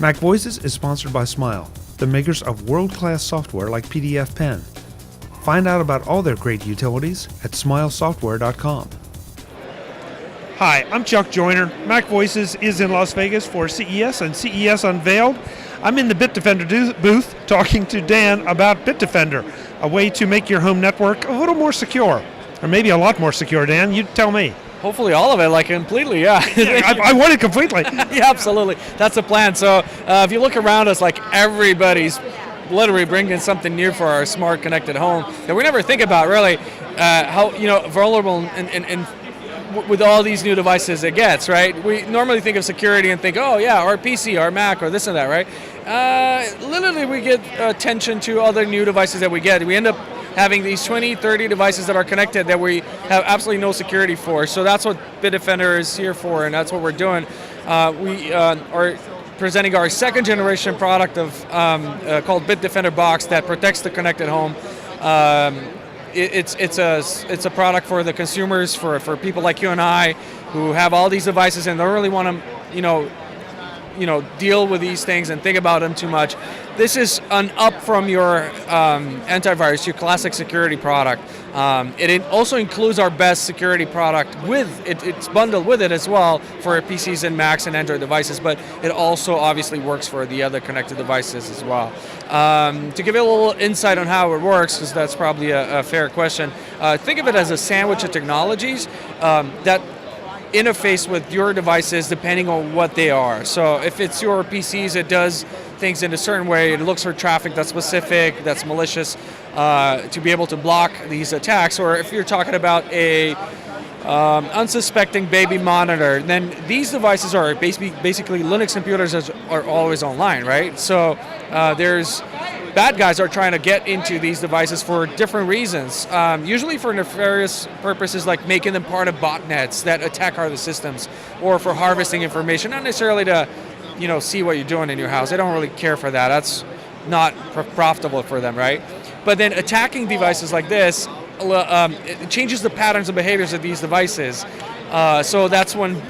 MacVoices is sponsored by Smile, the makers of world-class software like PDF Pen. Find out about all their great utilities at smilesoftware.com. Hi, I'm Chuck Joyner. MacVoices is in Las Vegas for CES and CES Unveiled. I'm in the BitDefender booth talking to Dan about BitDefender, a way to make your home network a little more secure, or maybe a lot more secure. Dan, you tell me. Hopefully all of it, like completely, yeah. I want it completely. Yeah, absolutely. That's the plan. So if you look around us, like everybody's literally bringing something new for our smart connected home that we never think about really, how vulnerable and with all these new devices it gets, right? We normally think of security and think, oh yeah, our PC, our Mac, or this and that, right? Literally we get attention to other new devices that we get. We end up having these 20, 30 devices that are connected that we have absolutely no security for. So that's what BitDefender is here for, and that's what we're doing. We are presenting our second generation product of called BitDefender Box that protects the connected home. It's a product for the consumers, for people like you and I who have all these devices and don't really want to deal with these things and think about them too much. This is an up from your antivirus, your classic security product. It also includes our best security product with it. It's bundled with it as well for PCs and Macs and Android devices, but it also obviously works for the other connected devices as well. To give you a little insight on how it works, because that's probably a fair question, think of it as a sandwich of technologies that interface with your devices depending on what they are. So if it's your PCs, it does things in a certain way. It looks for traffic that's specific, that's malicious, to be able to block these attacks. Or if you're talking about a unsuspecting baby monitor, then these devices are basically Linux computers that are always online, right? So there's bad guys are trying to get into these devices for different reasons, usually for nefarious purposes like making them part of botnets that attack other systems, or for harvesting information, not necessarily to see what you're doing in your house. They don't really care for that. That's not profitable for them, right? But then attacking devices like this, it changes the patterns and behaviors of these devices. So that's when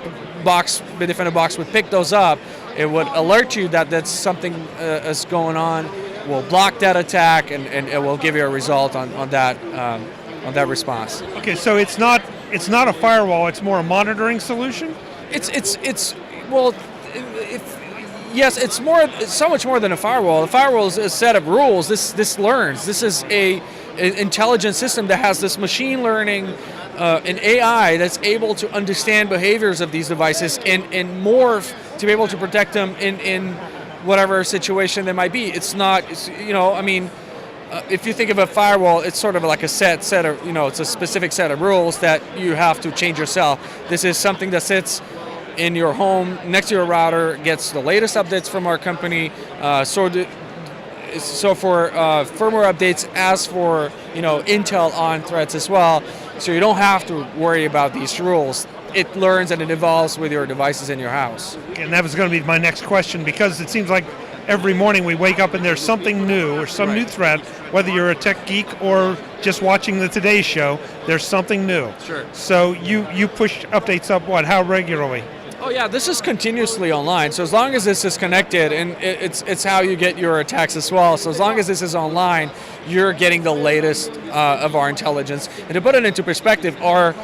BitDefender Box would pick those up. It would alert you that that's something is going on. Will block that attack, and it will give you a result on that response. Okay, so it's not a firewall. It's more a monitoring solution. Yes, it's so much more than a firewall. A firewall is a set of rules. This learns. This is an intelligent system that has this machine learning, an AI that's able to understand behaviors of these devices and morph to be able to protect them in whatever situation there might be. It's not, if you think of a firewall, it's sort of like a set of, it's a specific set of rules that you have to change yourself. This is something that sits in your home next to your router, gets the latest updates from our company. So for firmware updates, as for intel on threats as well. So you don't have to worry about these rules. It learns and it evolves with your devices in your house. And that was going to be my next question, because it seems like every morning we wake up and there's something new or some new threat, whether you're a tech geek or just watching the Today Show, there's something new. Sure. So you push updates up how regularly? Oh yeah, this is continuously online. So as long as this is connected, and it's how you get your attacks as well. So as long as this is online, you're getting the latest of our intelligence. And to put it into perspective, our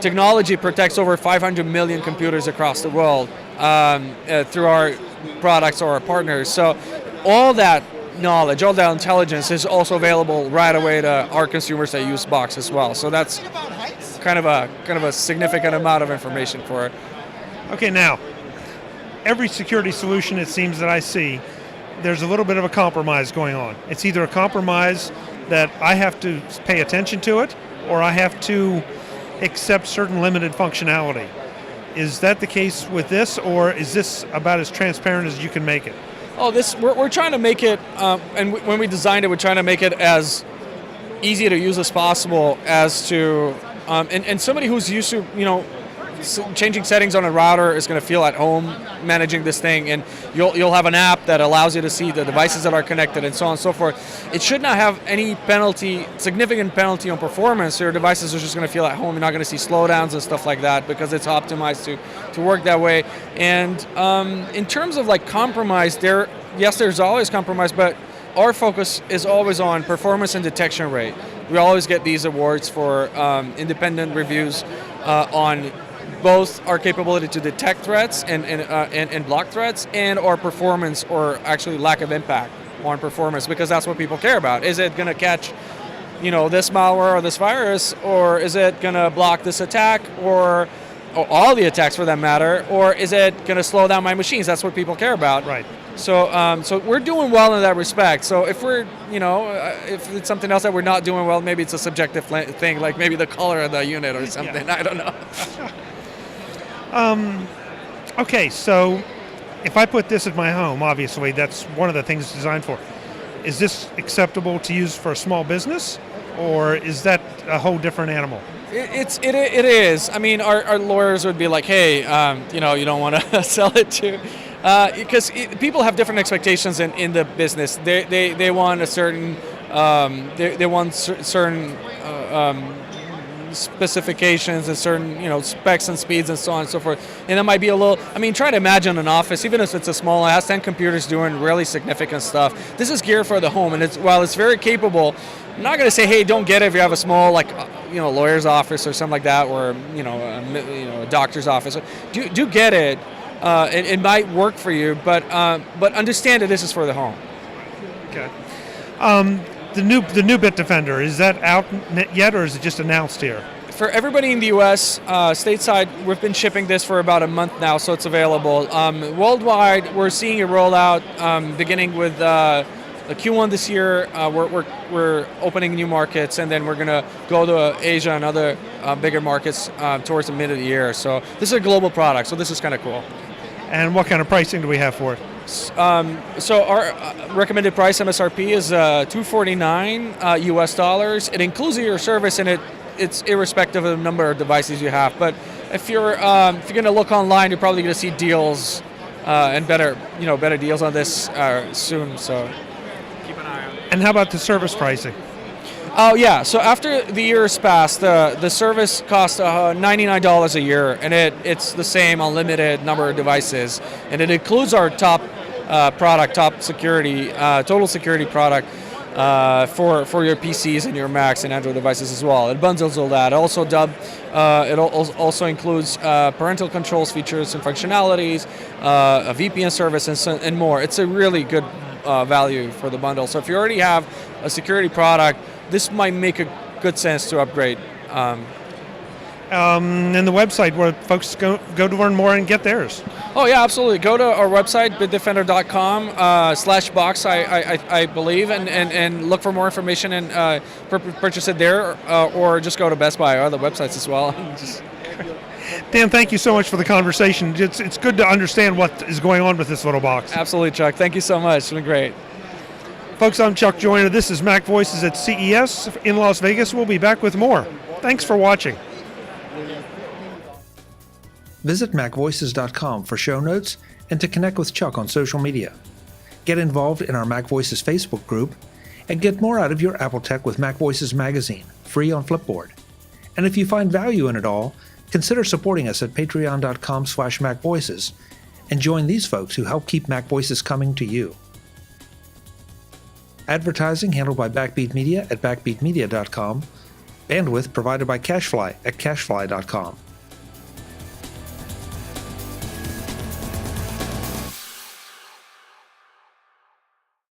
technology protects over 500 million computers across the world through our products or our partners. So all that knowledge, all that intelligence is also available right away to our consumers that use Box as well. So that's kind of a significant amount of information for it. Okay, now, every security solution, it seems that I see, there's a little bit of a compromise going on. It's either a compromise that I have to pay attention to it, or I have to accept certain limited functionality. Is that the case with this, or is this about as transparent as you can make it? Oh, we're trying to make it, and when we designed it, we're trying to make it as easy to use as possible, as to, and somebody who's used to, changing settings on a router is going to feel at home managing this thing, and you'll have an app that allows you to see the devices that are connected and so on and so forth. It should not have any significant penalty on performance. Your devices are just going to feel at home. You're not going to see slowdowns and stuff like that because it's optimized to work that way. And in terms of like compromise, there's always compromise, but our focus is always on performance and detection rate. We always get these awards for independent reviews on both our capability to detect threats and block threats, and our performance, or actually lack of impact on performance, because that's what people care about. Is it going to catch, this malware or this virus, or is it going to block this attack, or all the attacks for that matter, or is it going to slow down my machines? That's what people care about. Right. So we're doing well in that respect. So if we're, if it's something else that we're not doing well, maybe it's a subjective thing, like maybe the color of the unit or something. Yeah. I don't know. Okay, so if I put this at my home, obviously that's one of the things it's designed for. Is this acceptable to use for a small business, or is that a whole different animal? It is. I mean, our lawyers would be like, hey, you don't want to sell it to, because people have different expectations in the business. They want a certain they want certain specifications and certain specs and speeds and so on and so forth. And that might be a little. I mean, try to imagine an office, even if it's a small, it has 10 computers doing really significant stuff. This is geared for the home, and while it's very capable, I'm not going to say, hey, don't get it if you have a small, lawyer's office or something like that, or a doctor's office. Do get it. It might work for you, but understand that this is for the home. Okay. The new BitDefender, is that out yet, or is it just announced here? For everybody in the U.S., stateside, we've been shipping this for about a month now, so it's available. Worldwide, we're seeing it roll out beginning with the Q1 this year. We're opening new markets, and then we're going to go to Asia and other bigger markets towards the mid of the year. So this is a global product, so this is kind of cool. And what kind of pricing do we have for it? So our recommended price MSRP is $249 US dollars. It includes your service, and it's irrespective of the number of devices you have. But if you're going to look online, you're probably going to see deals and better deals on this soon. So keep an eye on it. And how about the service pricing? Oh yeah. So after the year has passed, the service costs $99 a year, and it's the same unlimited number of devices, and it includes our top product, top security, total security product for your PCs and your Macs and Android devices as well. It bundles all that. It also includes parental controls features and functionalities, a VPN service, and more. It's a really good value for the bundle. So if you already have a security product, this might make a good sense to upgrade. And the website where folks go to learn more and get theirs. Oh yeah, absolutely. Go to our website, BitDefender.com/box, I believe, and look for more information and purchase it there, or just go to Best Buy or other websites as well. Dan, thank you so much for the conversation. It's good to understand what is going on with this little box. Absolutely, Chuck. Thank you so much. It's been great. Folks, I'm Chuck Joyner. This is MacVoices at CES in Las Vegas. We'll be back with more. Thanks for watching. Visit MacVoices.com for show notes and to connect with Chuck on social media. Get involved in our MacVoices Facebook group and get more out of your Apple Tech with MacVoices magazine, free on Flipboard. And if you find value in it all, consider supporting us at patreon.com/MacVoices and join these folks who help keep MacVoices coming to you. Advertising handled by Backbeat Media at backbeatmedia.com. Bandwidth provided by CashFly at cashfly.com.